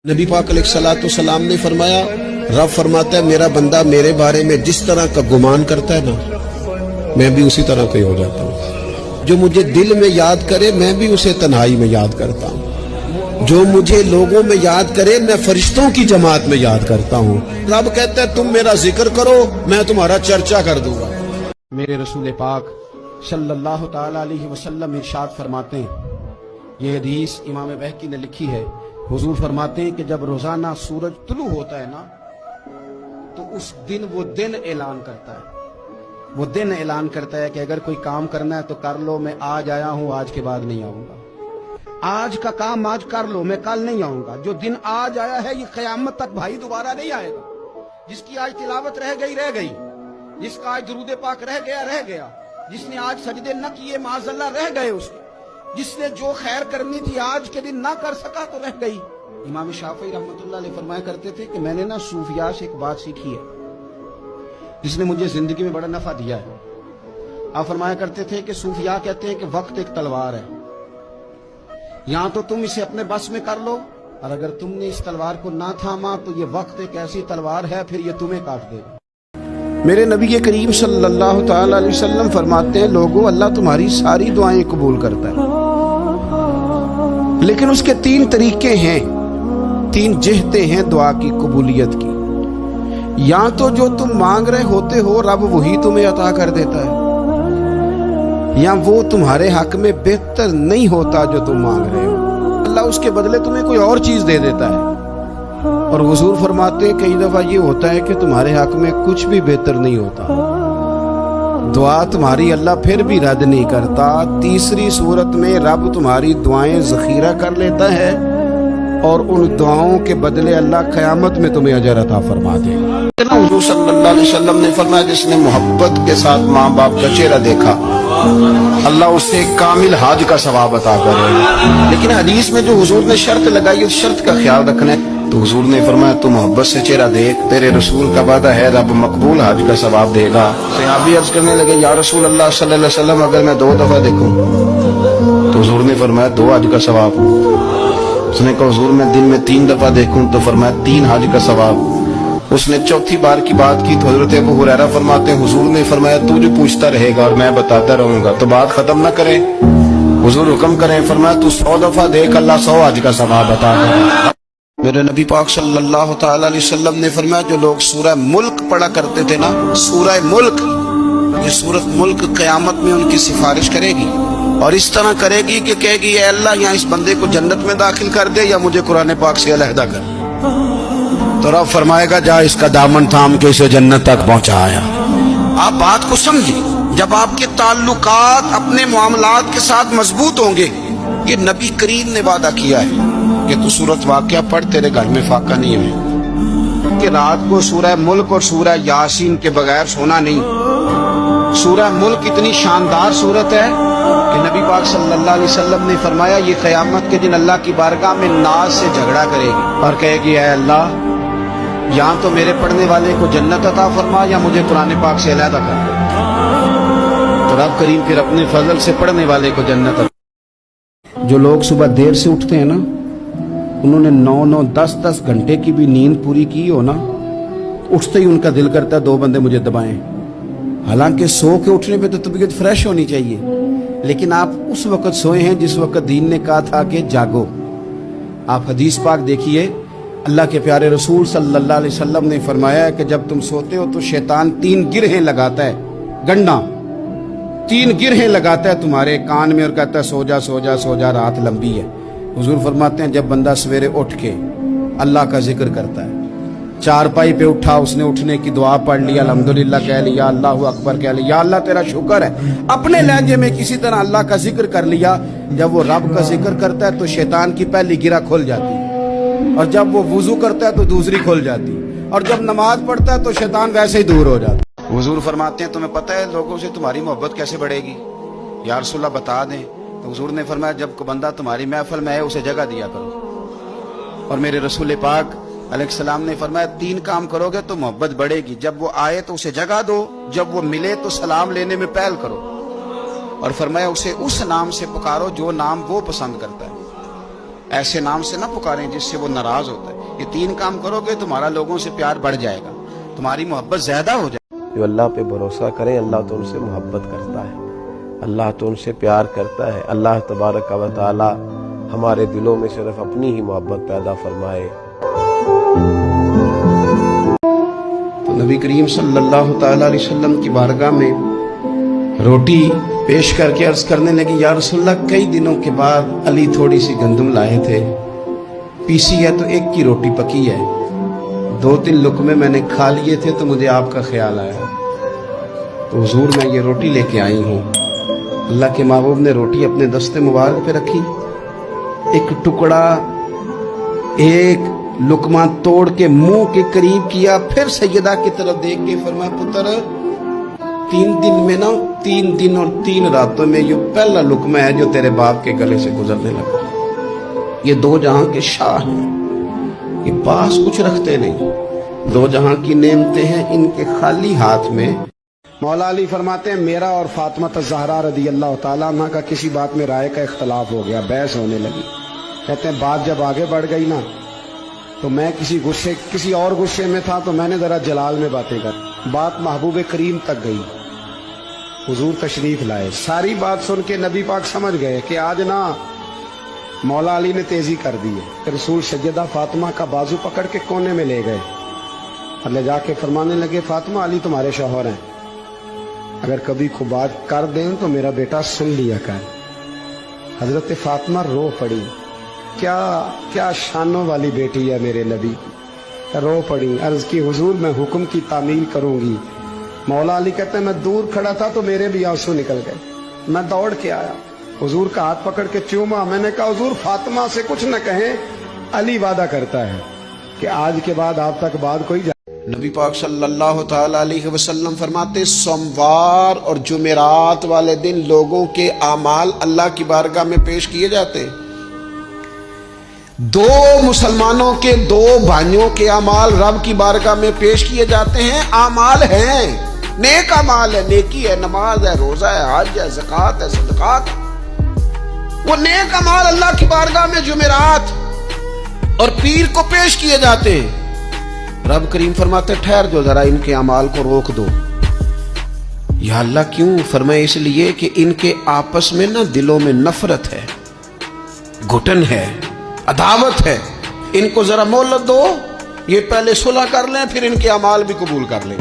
नबी पाक अलैहिस्सलाम ने फरमाया, रब फरमाता है मेरा बंदा मेरे बारे में जिस तरह का गुमान करता है ना, मैं भी उसी तरह का ही हो जाता हूँ। जो मुझे दिल में याद करे मैं भी उसे तन्हाई में याद करता हूँ। जो मुझे लोगों में याद करे मैं फरिश्तों की जमात में याद करता हूँ। रब कहता है तुम मेरा जिक्र करो मैं तुम्हारा चर्चा कर दूंगा। मेरे रसूल पाक सल्लल्लाहु ताला अलैहि वसल्लम इरशाद फरमाते हैं, ये हदीस इमाम बहकी ने लिखी है। हुजूर फरमाते हैं कि जब रोजाना सूरज तुलू होता है ना, तो उस दिन वो दिन ऐलान करता है, वो दिन ऐलान करता है कि अगर कोई काम करना है तो कर लो, मैं आज आया हूं, आज के बाद नहीं आऊंगा। आज का काम आज कर लो, मैं कल नहीं आऊंगा। जो दिन आज आया है ये क़यामत तक भाई दोबारा नहीं आएगा। जिसकी आज तिलावत रह गई रह गई, जिसका आज दुरूद पाक रह गया रह गया, जिसने आज सजदे न किए माज़अल्लाह रह गए उसके, जिसने जो खैर करनी थी आज के दिन ना कर सका तो रह गई। इमाम शाफी रहमतुल्लाह अलैह फरमाया करते थे कि मैंने ना सूफिया से एक बात सीखी है जिसने मुझे जिंदगी में बड़ा नफा दिया है। आप फरमाया करते थे कि सूफिया कहते हैं कि वक्त एक तलवार है, या तो तुम इसे अपने बस में कर लो, और अगर तुमने इस तलवार को ना थामा तो ये वक्त एक ऐसी तलवार है फिर ये तुम्हें काट देगा। मेरे नबी करीम सल्लल्लाहु ताला अलैहि वसल्लम फरमाते हैं, लोगों अल्लाह तुम्हारी सारी दुआएं कबूल करता है, लेकिन उसके तीन तरीके हैं, तीन जिहतें हैं दुआ की कबूलियत की। या तो जो तुम मांग रहे होते हो रब वही तुम्हें अता कर देता है, या वो तुम्हारे हक में बेहतर नहीं होता जो तुम मांग रहे हो, अल्लाह उसके बदले तुम्हें कोई और चीज दे देता है। और हुजूर फरमाते हैं कई दफा ये होता है कि तुम्हारे हक में कुछ भी बेहतर नहीं होता, दुआ तुम्हारी अल्लाह फिर भी रद्द नहीं करता। तीसरी सूरत में रब तुम्हारी दुआएं ज़ख़ीरा कर लेता है और उन दुआओं के बदले अल्लाह क़यामत में तुम्हें अजर अता फरमा दे। हुजूर सल्लल्लाहु अलैहि वसल्लम ने फरमाया, जिसने मोहब्बत के साथ माँ बाप का चेहरा देखा अल्लाह उसे कामिल हाज का सवाब अता करेगा। लेकिन हदीस में जो हुजूर ने शर्त लगाई उस शर्त का ख्याल रखना है। तो हुजूर ने फरमाया तू मोहब्बत से चेहरा देख, तेरे रसूल का वादा है रब मकबूल हज का सवाब देगा। सहाबी अर्ज करने लगे, या रसूल अल्लाह सल्लल्लाहु अलैहि वसल्लम अगर मैं 2 दफा देखूं? तो हुजूर ने फरमाया 2 हज का सवाब। उसने कहा हुजूर मैं दिन में 3 दफा देखूं? तो फरमाया 3 हज का सवाब। उसने चौथी बार की बात की तो हजरत अबू हुरैरा फरमाते हैं, हुजूर ने फरमाया तू जो पूछता रहेगा और मैं बताता रहूंगा तो बात खत्म न करे। हुजूर हुक्म करें, फरमाया तू 100 दफा देख, अल्लाह 100 हज का सवाब अता करेगा। मेरे नबी पाक सल्लल्लाहु ताला अलैहि वसल्लम ने फरमाया, जो लोग सूरह मुल्क पढ़ा करते थे ना, सूरह मुल्क, ये सूरत मुल्क क़यामत में उनकी सिफारिश करेगी और इस तरह करेगी कि कहेगी ऐ अल्लाह यहाँ इस बंदे को जन्नत में दाखिल कर दे या मुझे कुरान पाक से अलहदा कर। तो रब फरमाएगा जा इसका दामन थाम के इसे जन्नत तक पहुंचाया। आप बात को समझिए, जब आपके ताल्लुकात अपने मामलात के साथ मजबूत होंगे, ये नबी करीम ने वादा किया है कि तू सूरत वाक़िया पढ़, तेरे घर में फाका नहीं है। कि रात को सूरह मुल्क और सूरह यासीन के बगैर सोना नहीं। सूरह मुल्क इतनी शानदार सूरत है कि नबी पाक सल्लल्लाहु अलैहि वसल्लम ने फरमाया ये क़यामत के दिन अल्लाह की बारगाह में नाज से झगड़ा करेगी और कहेगी ऐ अल्लाह या तो मेरे पढ़ने वाले को जन्नत अता फरमा या मुझे कुरान पाक से अलहदा कर। तो रब करीम फिर अपने फजल से पढ़ने वाले को जन्नत अता। जो लोग सुबह देर से उठते हैं ना, उन्होंने 9-9, 10-10 घंटे की भी नींद पूरी की हो ना, उठते ही उनका दिल करता है 2 बंदे मुझे दबाएं। हालांकि सो के उठने पे तो तबीयत फ्रेश होनी चाहिए, लेकिन आप उस वक्त सोए हैं जिस वक्त दीन ने कहा था कि जागो। आप हदीस पाक देखिए, अल्लाह के प्यारे रसूल सल्लल्लाहु अलैहि वसल्लम ने फरमाया कि जब तुम सोते हो तो शैतान 3 गिरहें लगाता है, गंडा 3 गिरहें लगाता है तुम्हारे कान में और कहता है सो जा सो जा सो जा, रात लंबी है। हुजूर फरमाते हैं जब बंदा सवेरे उठ के अल्लाह का जिक्र करता है, चारपाई पे उठा, उसने उठने की दुआ पढ़ लिया, अल्हम्दुलिल्लाह कह लिया, अल्लाहु अकबर कह लिया, अल्लाह तेरा शुक्र है, अपने लहजे में किसी तरह अल्लाह का जिक्र कर लिया। जब वो रब का जिक्र करता है तो शैतान की पहली गिरा खुल जाती है, और जब वो वुजू करता है तो दूसरी खुल जाती है, और जब नमाज पढ़ता है तो शैतान वैसे ही दूर हो जाता है। हुजूर फरमाते हैं तुम्हें पता है लोगों से तुम्हारी मोहब्बत कैसे बढ़ेगी? या रसूलल्लाह बता दें। तो हुजूर ने फरमाया जब कोई बंदा तुम्हारी महफिल में है उसे जगह दिया करो। और मेरे रसूल पाक अलैहिस्सलाम ने फरमाया 3 काम करोगे तो मोहब्बत बढ़ेगी। जब वो आए तो उसे जगह दो, जब वो मिले तो सलाम लेने में पहल करो, और फरमाया उसे उस नाम से पुकारो जो नाम वो पसंद करता है। ایسے نام سے نہ پکاریں جس سے وہ ناراض ہوتا ہے. یہ 3 کام کرو گے تمہارا لوگوں سے پیار بڑھ جائے گا, تمہاری محبت زیادہ ہو جائے گی. جو اللہ پہ بھروسہ کریں اللہ تو ان سے محبت کرتا ہے, اللہ تو ان سے پیار کرتا ہے. اللہ تبارک و تعالی ہمارے دلوں میں صرف اپنی ہی محبت پیدا فرمائے. تو نبی کریم صلی اللہ تعالی علیہ وسلم کی بارگاہ میں روٹی پیش کر کے عرض کرنے لگی, یا رسول اللہ کئی دنوں کے بعد علی تھوڑی سی گندم لائے تھے, پیسی ہے تو ایک کی روٹی پکی ہے, 2-3 لقمے میں نے کھا لیے تھے تو مجھے آپ کا خیال آیا, تو حضور میں یہ روٹی لے کے آئی ہوں. اللہ کے محبوب نے روٹی اپنے دست مبارک پہ رکھی, ایک ٹکڑا ایک لقمہ توڑ کے منہ کے قریب کیا, پھر سیدہ کی طرف دیکھ کے فرمایا پتر 3 دن میں نا 3 دن اور 3 راتوں میں یہ پہلا لقمہ ہے جو تیرے باپ کے گلے سے گزرنے لگا. یہ 2 جہاں کے شاہ ہیں, یہ پاس کچھ رکھتے نہیں, 2 جہاں کی نعمتیں ہیں ان کے خالی ہاتھ میں. مولا علی فرماتے ہیں میرا اور فاطمہ الزہرا رضی اللہ تعالیٰ عنہ کا کسی بات میں رائے کا اختلاف ہو گیا, بحث ہونے لگی. کہتے ہیں بات جب آگے بڑھ گئی نا تو میں کسی اور غصے میں تھا تو میں نے ذرا جلال میں باتیں کر, بات محبوب کریم تک گئی. حضور تشریف لائے, ساری بات سن کے نبی پاک سمجھ گئے کہ آج نا مولا علی نے تیزی کر دی ہے. کہ رسول سیدہ فاطمہ کا بازو پکڑ کے کونے میں لے گئے اور لے جا کے فرمانے لگے فاطمہ علی تمہارے شوہر ہیں, اگر کبھی کو بات کر دیں تو میرا بیٹا سن لیا کر. حضرت فاطمہ رو پڑی, کیا شانوں والی بیٹی ہے میرے نبی کی. رو پڑی, عرض کی حضور میں حکم کی تعمیل کروں گی. مولا علی کہتے ہیں میں دور کھڑا تھا تو میرے بھی آنسو نکل گئے, میں دوڑ کے آیا, حضور کا ہاتھ پکڑ کے چوما. میں نے کہا حضور فاطمہ سے کچھ نہ کہیں, علی وعدہ کرتا ہے کہ آج کے بعد آپ تک بات کوئی نبی پاک صلی اللہ تعالی علیہ وسلم فرماتے سوموار اور جمعرات والے دن لوگوں کے اعمال اللہ کی بارگاہ میں پیش کیے جاتے. 2 مسلمانوں کے 2 بھائیوں کے اعمال رب کی بارگاہ میں پیش کیے جاتے ہیں. اعمال ہیں, نیک اعمال ہے, نیکی ہے, نماز ہے, روزہ ہے, حج ہے, زکوٰۃ ہے, صدقات. وہ نیک اعمال اللہ کی بارگاہ میں جمعرات اور پیر کو پیش کیے جاتے ہیں. رب کریم فرماتے ٹھہر جو ذرا ان کے اعمال کو روک دو. یا اللہ کیوں؟ فرمائے اس لیے کہ ان کے آپس میں نا دلوں میں نفرت ہے, گھٹن ہے, عداوت ہے. ان کو ذرا مہلت دو, یہ پہلے صلح کر لیں پھر ان کے اعمال بھی قبول کر لیں.